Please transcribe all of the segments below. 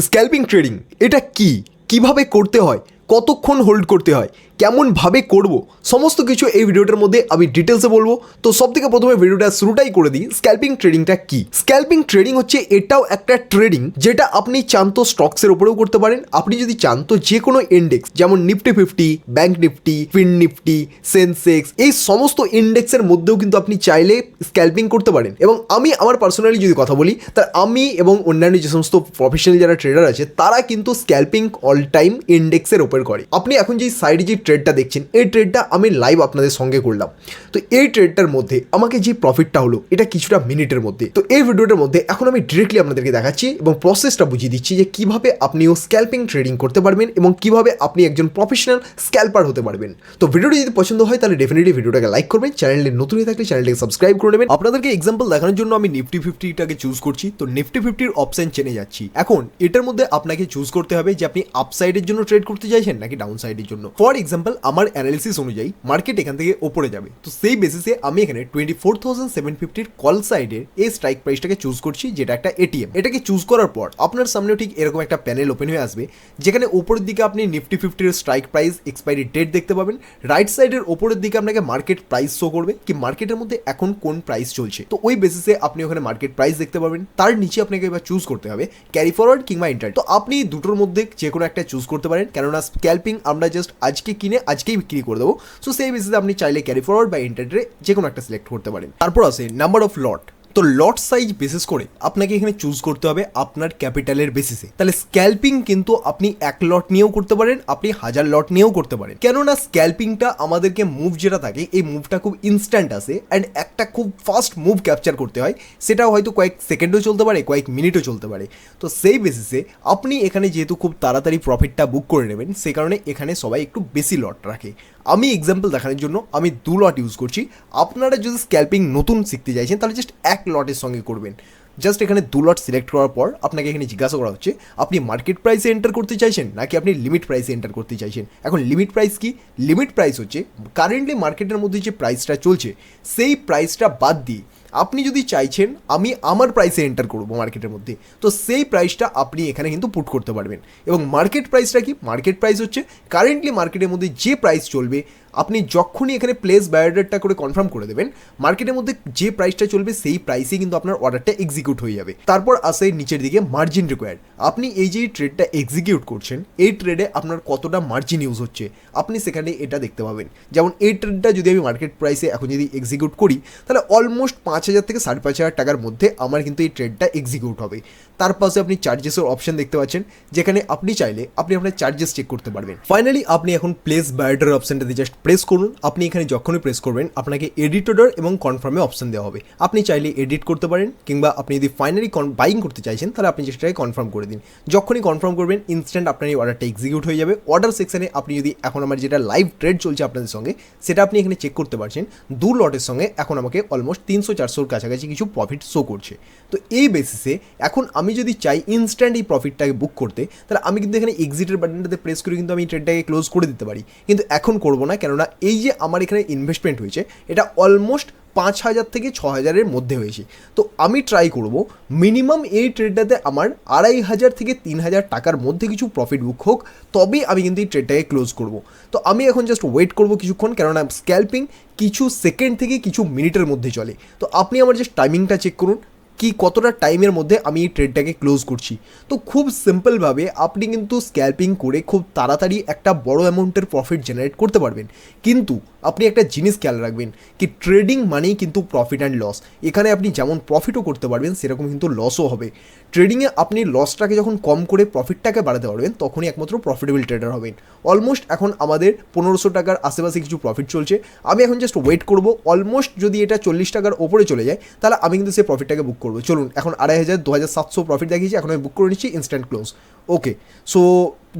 Scalping trading এটা কি, কিভাবে করতে হয়, কতক্ষণ হোল্ড করতে হয়, কেমনভাবে করব, সমস্ত কিছু এই ভিডিওটার মধ্যে আমি ডিটেলসে বলবো। তো সব থেকে প্রথমে ভিডিওটা শুরুটাই করে দিই, স্ক্যাল্পিং ট্রেডিংটা কি। স্ক্যাল্পিং ট্রেডিং হচ্ছে এটাও একটা ট্রেডিং যেটা আপনি চান তো স্টকসের উপরেও করতে পারেন, আপনি যদি চান তো যে কোনো ইন্ডেক্স যেমন নিফটি 50, ব্যাংক নিফটি, ফিন নিফটি, সেন্সেক্স, এই সমস্ত ইন্ডেক্সের মধ্যেও কিন্তু আপনি চাইলে স্ক্যাল্পিং করতে পারেন। এবং আমি আমার পার্সোনালি যদি কথা বলি, তার আমি এবং অন্যান্য যে সমস্ত প্রফেশনাল যারা ট্রেডার আছে তারা কিন্তু স্ক্যাল্পিং অল টাইম ইন্ডেক্সের ওপর করে। আপনি এখন যে সাইডে যে ট্রেডটা দেখছেন, এই ট্রেডটা আমি লাইভ আপনাদের সঙ্গে করলাম। তো এই ট্রেডটার মধ্যে আমাকে যে প্রফিটটা হলো এটা কিছুটা মিনিটের মধ্যে। তো এই ভিডিওটার মধ্যে এখন আমি ডিরেক্টলি আপনাদেরকে দেখাচ্ছি এবং প্রসেসটা বুঝিয়ে দিচ্ছি যে কিভাবে আপনিও স্ক্যাল্পিং ট্রেডিং করতে পারবেন এবং কিভাবে আপনি একজন প্রফেশনাল স্ক্যাল্পার হতে পারবেন। তো ভিডিওটি যদি পছন্দ হয় তাহলে ডেফিনেটলি ভিডিওটাকে লাইক করবেন, চ্যানেলে নতুন হয়ে থাকলে চ্যানেলটাকে সাবস্ক্রাইব করে নেবেন। আপনাদেরকে এক্সাম্পল দেখানোর জন্য আমি নিফটি 50টাকে চুজ করছি। তো নিফটি 50-র অপশন চেনে যাচ্ছি। এখন এটার মধ্যে আপনাকে চুজ করতে হবে যে আপনি আপসাইডের জন্য ট্রেড করতে চাইছেন নাকি ডাউন সাইডের জন্য। ফর এক্সাম্পল আমার অ্যানালিসিস অনুযায়ী মার্কেট এখান থেকে ওপরে যাবে, তো সেই বেসিসে আমি এখানে 24,750-র কল সাইডের এই স্ট্রাইক প্রাইসটাকে চুজ করছি, যেটা একটা এটিএম। এটাকে চুজ করার পর আপনার সামনেও ঠিক এরকম একটা প্যানেল ওপেন হয়ে আসবে, যেখানে উপরের দিকে আপনি নিফটি 50-র স্ট্রাইক প্রাইস, এক্সপায়ারি ডেট দেখতে পাবেন। রাইট সাইডের ওপরের দিকে আপনাকে মার্কেট প্রাইস শো করবে কি মার্কেটের মধ্যে এখন কোন প্রাইস চলছে। তো ওই বেসিসে আপনি ওখানে মার্কেট প্রাইস দেখতে পাবেন। তার নিচে আপনাকে এবার চুজ করতে হবে ক্যারি ফরওয়ার্ড কিংবা এন্টার। তো আপনি দুটোর মধ্যে যে কোনো একটা চুজ করতে পারেন, কেননা স্ক্যাল্পিং আমরা জাস্ট আজকে কিনে আজকেই বিক্রি করে দেবো। সো সেই বেসিসে আপনি চাইলে ক্যারি ফরওয়ার্ড বা এন্টারে যে কোনো একটা সিলেক্ট করতে পারেন। তারপর আছে নাম্বার অফ লট। তো লট সাইজ বেসিস করে আপনাকে এখানে চুজ করতে হবে আপনার ক্যাপিটালের বেসিসে। তাহলে স্ক্যাল্পিং কিন্তু আপনি 1 লট নিয়েও করতে পারেন, আপনি 1000 লট নিয়েও করতে পারেন। কেননা স্ক্যাল্পিংটা আমাদেরকে মুভ যেটা থাকে, এই মুভটা খুব ইনস্ট্যান্ট আসে অ্যান্ড একটা খুব ফাস্ট মুভ ক্যাপচার করতে হয়। সেটাও হয়তো কয়েক সেকেন্ডও চলতে পারে, কয়েক মিনিটও চলতে পারে। তো সেই বেসিসে আপনি এখানে যেহেতু খুব তাড়াতাড়ি প্রফিটটা বুক করে নেবেন, সে কারণে এখানে সবাই একটু বেশি লট রাখে। আমি এক্সাম্পল দেখানোর জন্য আমি 2 লট ইউজ করছি। আপনারা যদি স্ক্যাল্পিং নতুন শিখতে চাইছেন তাহলে জাস্ট 1 লটের সঙ্গে করবেন। জাস্ট এখানে 2 লট সিলেক্ট করার পর আপনাকে এখানে জিজ্ঞাসা করা হচ্ছে আপনি মার্কেট প্রাইসে এন্টার করতে চাইছেন নাকি আপনি লিমিট প্রাইসে এন্টার করতে চাইছেন। এখন লিমিট প্রাইস কি? লিমিট প্রাইস হচ্ছে কারেন্টলি মার্কেটের মধ্যে যে প্রাইসটা চলছে সেই প্রাইসটা বাদ দিয়ে আপনি যদি চাইছেন আমি আমার প্রাইসে এন্টার করবো মার্কেটের মধ্যে, তো সেই প্রাইসটা আপনি এখানে কিন্তু পুট করতে পারবেন। এবং মার্কেট প্রাইসটা কি? মার্কেট প্রাইস হচ্ছে কারেন্টলি মার্কেটের মধ্যে যে প্রাইস চলবে, আপনি যখনই এখানে প্লেস বায়োডাটা করে কনফার্ম করে দেবেন, মার্কেটের মধ্যে যে প্রাইসটা চলবে সেই প্রাইসে কিন্তু আপনার অর্ডারটা এক্সিকিউট হয়ে যাবে। তারপর আসে নিচের দিকে মার্জিন রিকোয়ার্ড। আপনি এই যে ট্রেডটা এক্সিকিউট করছেন, এই ট্রেডে আপনার কতটা মার্জিন ইউজ হচ্ছে আপনি সেখানে এটা দেখতে পাবেন। যেমন এই ট্রেডটা যদি আমি মার্কেট প্রাইসে এখন যদি এক্সিকিউট করি, তাহলে অলমোস্ট 5,000 থেকে 5,500 টাকার মধ্যে আমার কিন্তু এই ট্রেডটা এক্সিকিউট হবে। তার পাশে আপনি চার্জেসের অপশন দেখতে পাচ্ছেন, যেখানে আপনি চাইলে আপনি আপনার চার্জেস চেক করতে পারবেন। ফাইনালি আপনি এখন প্লেস বায়োডার অপশনটাতে জাস্ট প্রেস করুন। আপনি এখানে যখনই প্রেস করবেন আপনাকে এডিট অর্ডার এবং কনফার্মে অপশন দেওয়া হবে। আপনি চাইলে এডিট করতে পারেন, কিংবা আপনি যদি ফাইনালি বাইং করতে চাইছেন তাহলে আপনি সেটাকে কনফার্ম করে দিন। যখনই কনফার্ম করবেন ইনস্ট্যান্ট আপনার এই অর্ডারটা এক্সিকিউট হয়ে যাবে। অর্ডার সেকশনে আপনি যদি এখন আমার যেটা লাইভ ট্রেড চলছে আপনাদের সঙ্গে, সেটা আপনি এখানে চেক করতে পারছেন। 2 লটের সঙ্গে এখন আমাকে অলমোস্ট 300-400-র কাছাকাছি কিছু প্রফিট শো করছে। তো এই বেসিসে এখন আমি যদি চাই ইনস্ট্যান্ট এই প্রফিটটাকে বুক করতে, তাহলে আমি কিন্তু এখানে এক্সিটের বাটনটাতে প্রেস করে কিন্তু আমি ট্রেডটাকে ক্লোজ করে দিতে পারি, কিন্তু এখন করবো না। কেননা এই যে আমার এখানে ইনভেস্টমেন্ট হয়েছে এটা অলমোস্ট 5,000 থেকে 6,000-এর মধ্যে হয়েছে। তো আমি ট্রাই করব মিনিমাম এই ট্রেডটাতে আমার 2,500 থেকে 3,000 টাকার মধ্যে কিছু প্রফিট বুক হোক, তবেই আমি কিন্তু এই ট্রেডটাকে ক্লোজ করব। তো আমি এখন জাস্ট ওয়েট করব কিছুক্ষণ, কেননা স্ক্যাল্পিং কিছু সেকেন্ড থেকে কিছু মিনিটের মধ্যে চলে। তো আপনি আমার জাস্ট টাইমিংটা চেক করুন কি কতটা টাইমের মধ্যে আমি এই ট্রেডটাকে ক্লোজ করছি। তো খুব সিম্পলভাবে আপনি কিন্তু স্ক্যাল্পিং করে খুব তাড়াতাড়ি একটা বড় অ্যামাউন্টের প্রফিট জেনারেট করতে পারবেন। কিন্তু আপনি একটা জিনিস খেয়াল রাখবেন কি ট্রেডিং মানেই কিন্তু প্রফিট অ্যান্ড লস। এখানে আপনি যেমন প্রফিটও করতে পারবেন সেরকম কিন্তু লসও হবে। ট্রেডিংয়ে আপনি লসটাকে যখন কম করে প্রফিটটাকে বাড়াতে পারবেন তখনই একমাত্র প্রফিটেবল ট্রেডার হবেন। অলমোস্ট এখন আমাদের 1,500 টাকার আশেপাশে কিছু প্রফিট চলছে। আমি এখন জাস্ট ওয়েট করব, অলমোস্ট যদি এটা 40 টাকার ওপরে চলে যায় তাহলে আমি কিন্তু সেই প্রফিটটাকে বুক করবো। চলুন এখন 2,500, 2,700 প্রফিট দেখিয়েছি, এখন আমি বুক করে নিচ্ছি ইনস্ট্যান্ট ক্লোজ। ওকে, সো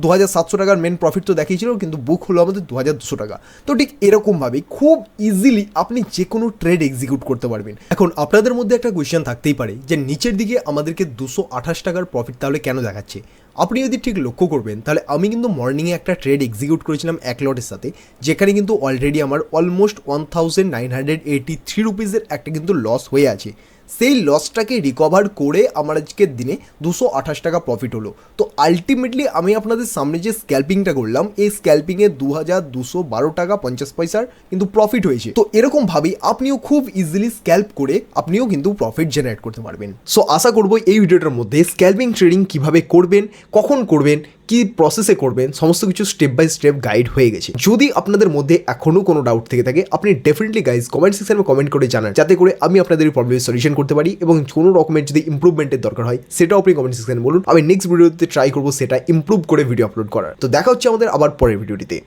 2,700 টাকার মেন প্রফিট তো দেখিয়েছিল, কিন্তু বুক হলো আমাদের 2,200 টাকা। তো ঠিক এরকমভাবেই খুব ইজিলি আপনি যে কোনো ট্রেড এক্সিকিউট করতে পারবেন। এখন আপনাদের মধ্যে একটা কোয়েশ্চেন থাকতেই পারে যে নিচের দিকে আমাদেরকে 228 টাকার প্রফিট তাহলে কেন দেখাচ্ছে। আপনি যদি ঠিক লক্ষ্য করবেন তাহলে আমি কিন্তু মর্নিংয়ে একটা ট্রেড এক্সিকিউট করেছিলাম 1 লটের সাথে, যেখানে কিন্তু অলরেডি আমার অলমোস্ট 1,983 রুপিসের একটা কিন্তু লস হয়ে আছে। সেই লসটাকে রিকভার করে আমার আজকের দিনে 228 টাকা প্রফিট হলো। তো আলটিমেটলি আমি আপনাদের সামনে যে স্ক্যাল্পিংটা করলাম, এই স্ক্যাল্পিংয়ে 2212 টাকা 50 পয়সার কিন্তু প্রফিট হয়েছে। তো এরকমভাবেই আপনিও খুব ইজিলি স্ক্যাল্প করে আপনিও কিন্তু প্রফিট জেনারেট করতে পারবেন। সো আশা করবো এই ভিডিওটার মধ্যে স্ক্যাল্পিং ট্রেডিং কীভাবে করবেন, কখন করবেন, কি প্রসেসে করবেন, সমস্ত কিছু স্টেপ বাই স্টেপ গাইড হয়ে গেছে। যদি আপনাদের মধ্যে এখনও কোনো ডাউট থেকে থাকে, আপনি ডেফিনেটলি গাইজ কমেন্ট সেকশনে কমেন্ট করে জানান, যাতে করে আমি আপনাদের এই প্রবলেমের সলিউশন করতে পারি, এবং কোনো রকমের যদি ইম্প্রুভমেন্টের দরকার হয় সেটাও আপনি কমেন্ট সেকশনে বলুন। আমি নেক্সট ভিডিওতে ট্রাই করবো সেটা ইম্প্রুভ করে ভিডিও আপলোড করার। তো দেখা হচ্ছে আমাদের আবার পরের ভিডিওটিতে।